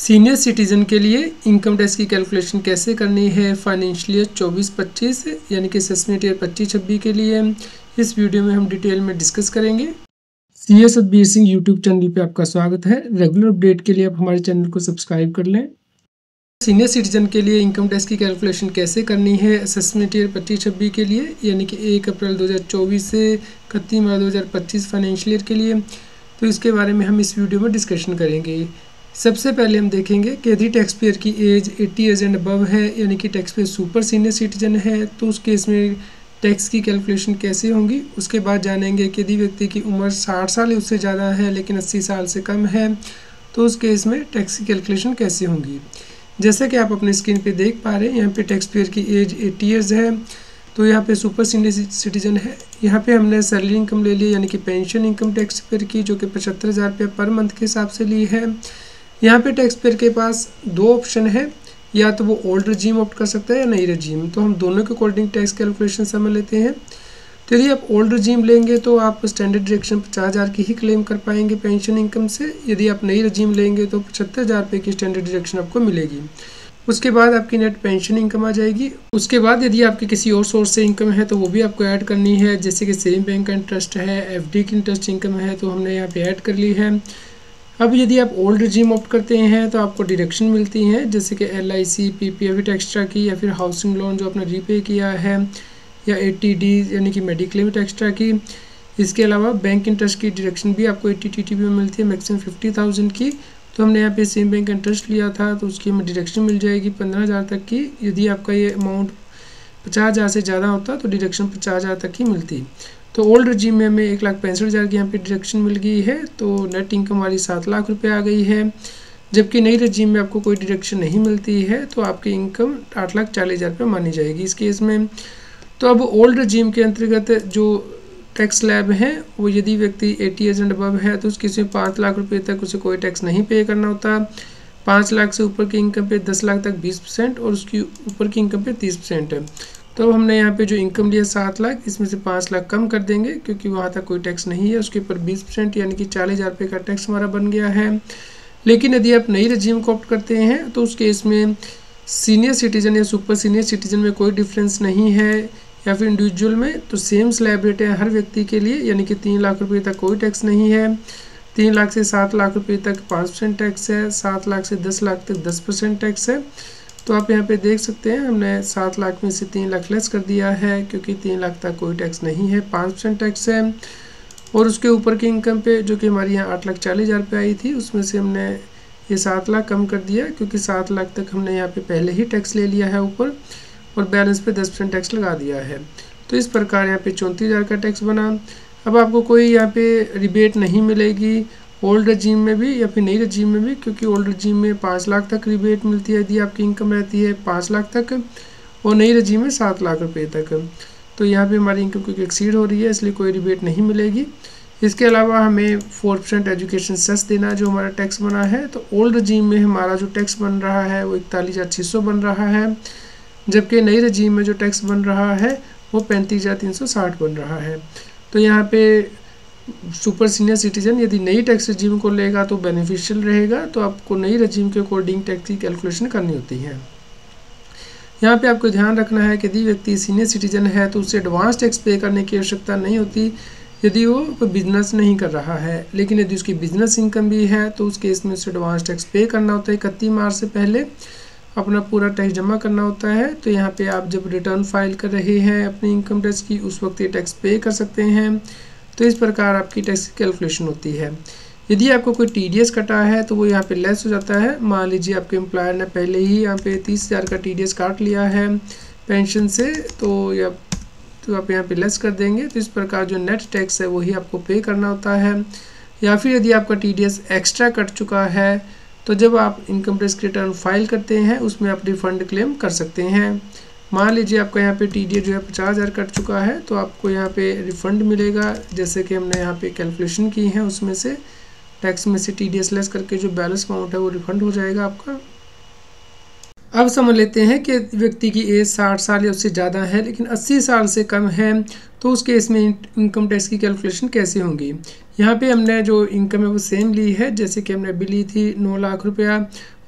Senior citizen के लिए income tax की कैलकुलेशन कैसे करनी है फाइनेंशियल ईयर 24-25 यानी कि असेसमेंट ईयर 25-26 के लिए इस वीडियो में हम डिटेल में डिस्कस करेंगे। CA Satbir Singh YouTube channel पे आपका स्वागत है। रेगुलर अपडेट के लिए आप हमारे चैनल को सब्सक्राइब कर लें। सीनियर सिटीजन के लिए इनकम टैक्स की कैलकुलेशन कैसे करनी है असेसमेंट ईयर 25-26 के लिए यानी कि 1 अप्रैल 2024 से 31 मार्च 2025 फाइनेंशियल ईयर के लिए, तो इसके बारे में हम इस वीडियो में डिस्कशन करेंगे। सबसे पहले हम देखेंगे कि यदि टैक्स पेयर की एज 80 ईयर्स एंड अबव है यानी कि tax payer super senior citizen है तो उस केस में टैक्स की कैलकुलेशन कैसे होगी। उसके बाद जानेंगे कि यदि व्यक्ति की उम्र 60 साल या उससे ज़्यादा है लेकिन 80 साल से कम है तो उस केस में टैक्स की कैलकुलेशन कैसे होगी। जैसे कि आप अपने स्क्रीन पे देख पा रहे हैं, यहाँ पे टैक्स पेयर की एज 80 ईयर्स है तो यहाँ पे सुपर सीनियर सिटीजन है। यहाँ पे हमने सैलरी इनकम ले ली यानी कि पेंशन इनकम टैक्स पेयर की, जो कि 75,000 रुपये पर मंथ के हिसाब से ली है। यहाँ पे टैक्स पेयर के पास दो ऑप्शन है, या तो वो ओल्ड रजीम ऑप्ट कर सकता है या नई रजीम। तो हम दोनों के अकॉर्डिंग टैक्स कैलकुलेशन समझ लेते हैं। तो यदि आप ओल्ड रजीम लेंगे तो आप स्टैंडर्ड डिडक्शन 50,000 की ही क्लेम कर पाएंगे पेंशन इनकम से। यदि आप नई रजीम लेंगे तो 75,000 रुपये की स्टैंडर्ड डिडक्शन आपको मिलेगी। उसके बाद आपकी नेट पेंशन इनकम आ जाएगी। उसके बाद यदि आपकी किसी और सोर्स से इनकम है तो वो भी आपको ऐड करनी है, जैसे कि सेविंग बैंक का इंटरेस्ट है, एफडी की इंटरेस्ट इनकम है, तो हमने यहाँ पे ऐड कर ली है। अब यदि आप ओल्ड रजीम ऑप्ट करते हैं तो आपको डिडक्शन मिलती हैं, जैसे कि LIC, PPF एक्स्ट्रा की, या फिर हाउसिंग लोन जो आपने रीपे किया है, या 80D यानी कि मेडिक्लेम एक्स्ट्रा की। इसके अलावा बैंक इंटरेस्ट की डिडक्शन भी आपको 80 TTB में मिलती है, मैक्सिमम 50,000 की। तो हमने यहाँ पे सेम बैंक इंटरेस्ट लिया था तो उसकी हमें डिडक्शन मिल जाएगी 15,000 तक की। यदि आपका ये अमाउंट 50,000 से ज़्यादा होता तो डिडक्शन 50,000 तक ही मिलती। तो ओल्ड रजीम में हमें 1,65,000 की यहाँ पे डिडक्शन मिल गई है, तो नेट इनकम हमारी 7 लाख रुपए आ गई है। जबकि नई रजीम में आपको कोई डिडक्शन नहीं मिलती है तो आपकी इनकम 8,40,000 रुपये मानी जाएगी इस केस में। तो अब ओल्ड रजीम के अंतर्गत जो टैक्स स्लैब है वो यदि व्यक्ति 80 ईयर्स एंड अबव है तो उस केस में 5 लाख रुपये तक उसे कोई टैक्स नहीं पे करना होता। 5 लाख से ऊपर की इनकम पे 10 लाख तक 20% और उसकी ऊपर की इनकम पे 30% है। तो हमने यहाँ पे जो इनकम लिया 7 लाख, इसमें से 5 लाख कम कर देंगे क्योंकि वहाँ तक कोई टैक्स नहीं है। उसके ऊपर 20% यानी कि 40,000 रुपये का टैक्स हमारा बन गया है। लेकिन यदि आप नई रजीम को ऑप्ट करते हैं तो उस केस में सीनियर सिटीजन या सुपर सीनियर सिटीजन में कोई डिफरेंस नहीं है, या फिर इंडिविजुअल में तो सेम स्लैब रेट है हर व्यक्ति के लिए, यानी कि 3 लाख रुपये तक कोई टैक्स नहीं है। 3 लाख से 7 लाख रुपये तक 5% टैक्स है, 7 लाख से 10 लाख तक 10% टैक्स है। तो आप यहाँ पे देख सकते हैं हमने 7 लाख में से 3 लाख लेस कर दिया है क्योंकि 3 लाख तक कोई टैक्स नहीं है, 5% टैक्स है। और उसके ऊपर की इनकम पे जो कि हमारी यहाँ 8,40,000 रुपये आई थी उसमें से हमने ये 7 लाख कम कर दिया क्योंकि 7 लाख तक हमने यहाँ पे पहले ही टैक्स ले लिया है ऊपर, और बैलेंस पे 10% टैक्स लगा दिया है। तो इस प्रकार यहाँ पे 34,000 का टैक्स बना। अब आपको कोई यहाँ पे रिबेट नहीं मिलेगी ओल्ड रजीम में भी या फिर नई रजीम में भी, क्योंकि ओल्ड रजीम में 5 लाख तक रिबेट मिलती है यदि आपकी इनकम रहती है 5 लाख तक, और नई रजीम में 7 लाख रुपये तक। तो यहाँ पे हमारी इनकम क्योंकि एक्सीड हो रही है इसलिए कोई रिबेट नहीं मिलेगी। इसके अलावा हमें 4% एजुकेशन सेस देना जो हमारा टैक्स बना है। तो ओल्ड रजीम में हमारा जो टैक्स बन रहा है वो 41,600 बन रहा है, जबकि नई रजीम में जो टैक्स बन रहा है वो 35,360 बन रहा है। तो यहाँ पे सुपर सीनियर सिटीजन यदि नई टैक्स रजीम को लेगा तो बेनिफिशियल रहेगा, तो आपको नई रजीम के अकॉर्डिंग टैक्स की कैलकुलेशन करनी होती है। यहाँ पे आपको ध्यान रखना है कि यदि व्यक्ति सीनियर सिटीजन है तो उसे एडवांस टैक्स पे करने की आवश्यकता नहीं होती यदि वो कोई बिजनेस नहीं कर रहा है। लेकिन यदि उसकी बिजनेस इनकम भी है तो उस केस में उसे एडवांस टैक्स पे करना होता है। 31 मार्च से पहले अपना पूरा टैक्स जमा करना होता है। तो यहाँ पे आप जब रिटर्न फाइल कर रहे हैं अपनी इनकम टैक्स की उस वक्त ये टैक्स पे कर सकते हैं। तो इस प्रकार आपकी टैक्स की कैलकुलेशन होती है। यदि आपको कोई TDS कटा है तो वो यहाँ पे लेस हो जाता है। मान लीजिए आपके एम्प्लॉयर ने पहले ही यहाँ पे 30,000 का TDS काट लिया है पेंशन से, तो आप यहाँ पे लेस कर देंगे। तो इस प्रकार जो नेट टैक्स है वही आपको पे करना होता है। या फिर यदि आपका TDS एक्स्ट्रा कट चुका है तो जब आप इनकम टैक्स रिटर्न फाइल करते हैं उसमें आप रिफंड क्लेम कर सकते हैं। मान लीजिए आपका यहाँ पे TDS जो है 50,000 कट चुका है तो आपको यहाँ पे रिफंड मिलेगा, जैसे कि हमने यहाँ पे कैलकुलेशन की है उसमें से टैक्स में से TDS लेस करके जो बैलेंस अमाउंट है वो रिफंड हो जाएगा आपका। अब समझ लेते हैं कि व्यक्ति की एज 60 साल या उससे ज़्यादा है लेकिन 80 साल से कम है तो उस केस में इनकम टैक्स की कैलकुलेशन कैसे होगी। यहाँ पे हमने जो इनकम है वो सेम ली है, जैसे कि हमने अभी ली थी 9 लाख रुपया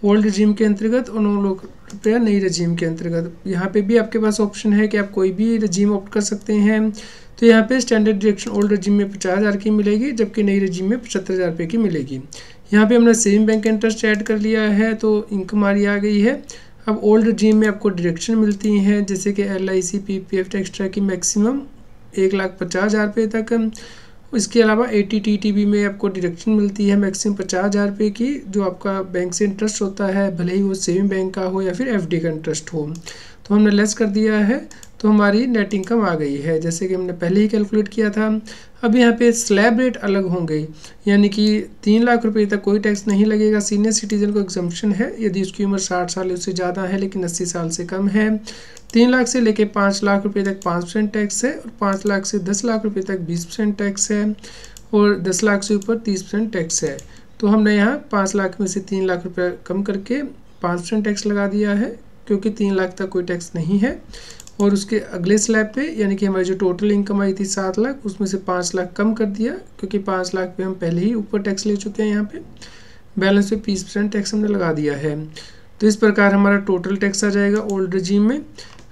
ओल्ड रजीम के अंतर्गत और 9 लाख रुपया नई रजीम के अंतर्गत। यहाँ पे भी आपके पास ऑप्शन है कि आप कोई भी रजीम ऑप्ट कर सकते हैं। तो यहाँ पे स्टैंडर्ड डिडक्शन ओल्ड रजीम में 50,000 की मिलेगी, जबकि नई रजीम में 75,000 रुपये की मिलेगी। यहाँ पे हमने सेविंग बैंक इंटरेस्ट ऐड कर लिया है, तो इनकम हमारी आ गई है। अब ओल्ड रजीम में आपको डिडक्शन मिलती हैं, जैसे कि LIC PPF एक्स्ट्रा की मैक्सिमम 1,50,000 रुपये तक। इसके अलावा 80 TTB में आपको डिडक्शन मिलती है मैक्सिमम 50,000 रुपये की, जो आपका बैंक से इंटरेस्ट होता है, भले ही वो सेविंग बैंक का हो या फिर FD का इंटरेस्ट हो। तो हमने लेस कर दिया है, तो हमारी नेट इनकम आ गई है, जैसे कि हमने पहले ही कैलकुलेट किया था। अब यहाँ पे स्लैब रेट अलग होंगे, यानी कि 3 लाख रुपए तक कोई टैक्स नहीं लगेगा। सीनियर सिटीजन को एग्जम्पशन है यदि उसकी उम्र 60 साल उससे ज़्यादा है लेकिन 80 साल से कम है। 3 लाख से लेके 5 लाख रुपए तक 5% टैक्स है, और 5 लाख से 10 लाख रुपए तक 20% टैक्स है, और 10 लाख से ऊपर 30% टैक्स है। तो हमने यहाँ 5 लाख में से 3 लाख रुपये कम करके 5% टैक्स लगा दिया है, क्योंकि 3 लाख तक कोई टैक्स नहीं है। और उसके अगले स्लैब पे, यानी कि हमारी जो टोटल इनकम आई थी 7 लाख, उसमें से 5 लाख कम कर दिया, क्योंकि 5 लाख पे हम पहले ही ऊपर टैक्स ले चुके हैं। यहाँ पे बैलेंस पे 20% टैक्स हमने लगा दिया है। तो इस प्रकार हमारा टोटल टैक्स आ जाएगा ओल्ड रजीम में।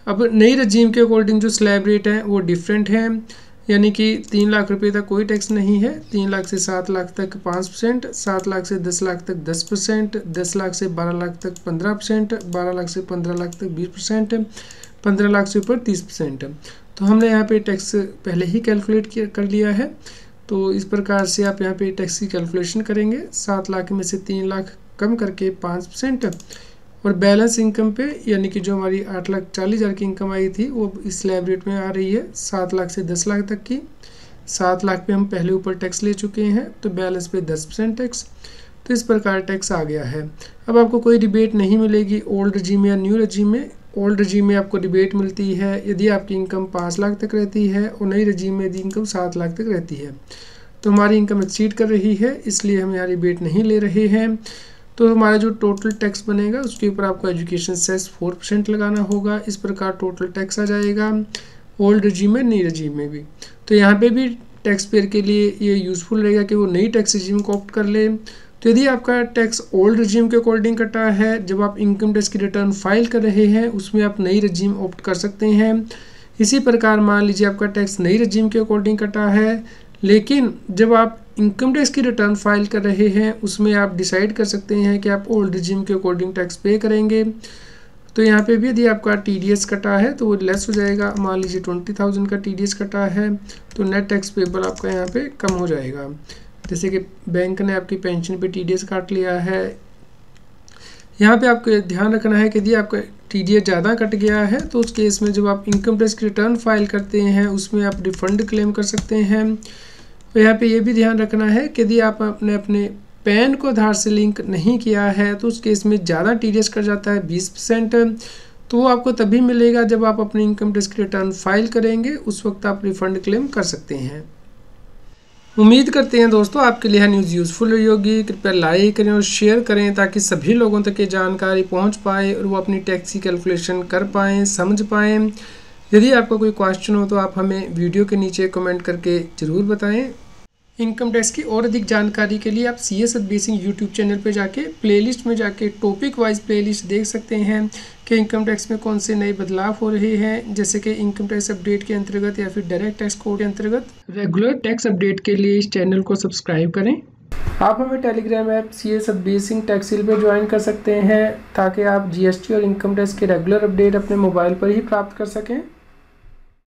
अब नई रजीम के अकॉर्डिंग जो स्लैब रेट है वो डिफरेंट है, यानी कि 3 लाख रुपये तक कोई टैक्स नहीं है। 3 लाख से 7 लाख तक 5%, 7 लाख से 10 लाख तक 10%, 10 लाख से 12 लाख तक 15%, 12 लाख से 15 लाख तक 20%, 15 लाख से ऊपर 30%। तो हमने यहाँ पे टैक्स पहले ही कैलकुलेट कर लिया है। तो इस प्रकार से आप यहाँ पे टैक्स की कैलकुलेशन करेंगे। 7 लाख में से 3 लाख कम करके 5%, और बैलेंस इनकम पे, यानी कि जो हमारी 8,40,000 की इनकम आई थी वो इस स्लैब रेट में आ रही है 7 लाख से 10 लाख तक की। 7 लाख पे हम पहले ऊपर टैक्स ले चुके हैं, तो बैलेंस पे 10% टैक्स। तो इस प्रकार टैक्स आ गया है। अब आपको कोई रिबेट नहीं मिलेगी ओल्ड रजीम या न्यू रजीम में। ओल्ड रजीम में आपको रिबेट मिलती है यदि आपकी इनकम 5 लाख तक रहती है, और नई रजीम में यदि इनकम 7 लाख तक रहती है। तो हमारी इनकम एक्सीड कर रही है, इसलिए हम यहाँ रिबेट नहीं ले रहे हैं। तो हमारा जो टोटल टैक्स बनेगा उसके ऊपर आपको एजुकेशन सेस 4% लगाना होगा। इस प्रकार टोटल टैक्स आ जाएगा ओल्ड रजीम में, नई रजीम में भी। तो यहाँ पे भी टैक्स पेयर के लिए ये यूज़फुल रहेगा कि वो नई टैक्स रजीम को ऑप्ट कर ले। तो यदि आपका टैक्स ओल्ड रजीम के अकॉर्डिंग कटा है, जब आप इनकम टैक्स की रिटर्न फाइल कर रहे हैं उसमें आप नई रजीम ऑप्ट कर सकते हैं। इसी प्रकार मान लीजिए आपका टैक्स नई रजीम के अकॉर्डिंग कटा है, लेकिन जब आप इनकम टैक्स की रिटर्न फाइल कर रहे हैं उसमें आप डिसाइड कर सकते हैं कि आप ओल्ड रजीम के अकॉर्डिंग टैक्स पे करेंगे। तो यहाँ पे भी यदि आपका TDS कटा है तो वो लेस हो जाएगा। मान लीजिए 20,000 का TDS कटा है, तो नेट टैक्स पेबल आपका यहाँ पे कम हो जाएगा। जैसे कि बैंक ने आपकी पेंशन पे TDS काट लिया है। यहाँ पे आपको ध्यान रखना है कि यदि आपका TDS ज़्यादा कट गया है तो उस केस में जब आप इनकम टैक्स की रिटर्न फाइल करते हैं उसमें आप रिफंड क्लेम कर सकते हैं। तो यहाँ पे ये भी ध्यान रखना है कि यदि आप अपने पैन को आधार से लिंक नहीं किया है तो उस केस में ज़्यादा TDS कट जाता है 20%। तो वो आपको तभी मिलेगा जब आप अपनी इनकम टैक्स की रिटर्न फाइल करेंगे, उस वक्त आप रिफंड क्लेम कर सकते हैं। उम्मीद करते हैं दोस्तों आपके लिए न्यूज़ यूज़फुल रही होगी। कृपया लाइक करें और शेयर करें ताकि सभी लोगों तक ये जानकारी पहुंच पाए और वो अपनी टैक्स की कैलकुलेशन कर पाएँ, समझ पाएँ। यदि आपका कोई क्वेश्चन हो तो आप हमें वीडियो के नीचे कमेंट करके ज़रूर बताएं। इनकम टैक्स की और अधिक जानकारी के लिए आप CS Adbase Singh YouTube channel पे जाके प्लेलिस्ट में जाके टॉपिक वाइज प्लेलिस्ट देख सकते हैं कि इनकम टैक्स में कौन से नए बदलाव हो रहे हैं, जैसे कि इनकम टैक्स अपडेट के अंतर्गत या फिर डायरेक्ट टैक्स कोड के अंतर्गत। रेगुलर टैक्स अपडेट के लिए इस चैनल को सब्सक्राइब करें। आप हमें Telegram app CS Adbase Singh टैक्सील पर ज्वाइन कर सकते हैं ताकि आप GST और इनकम टैक्स के रेगुलर अपडेट अपने मोबाइल पर ही प्राप्त कर सकें।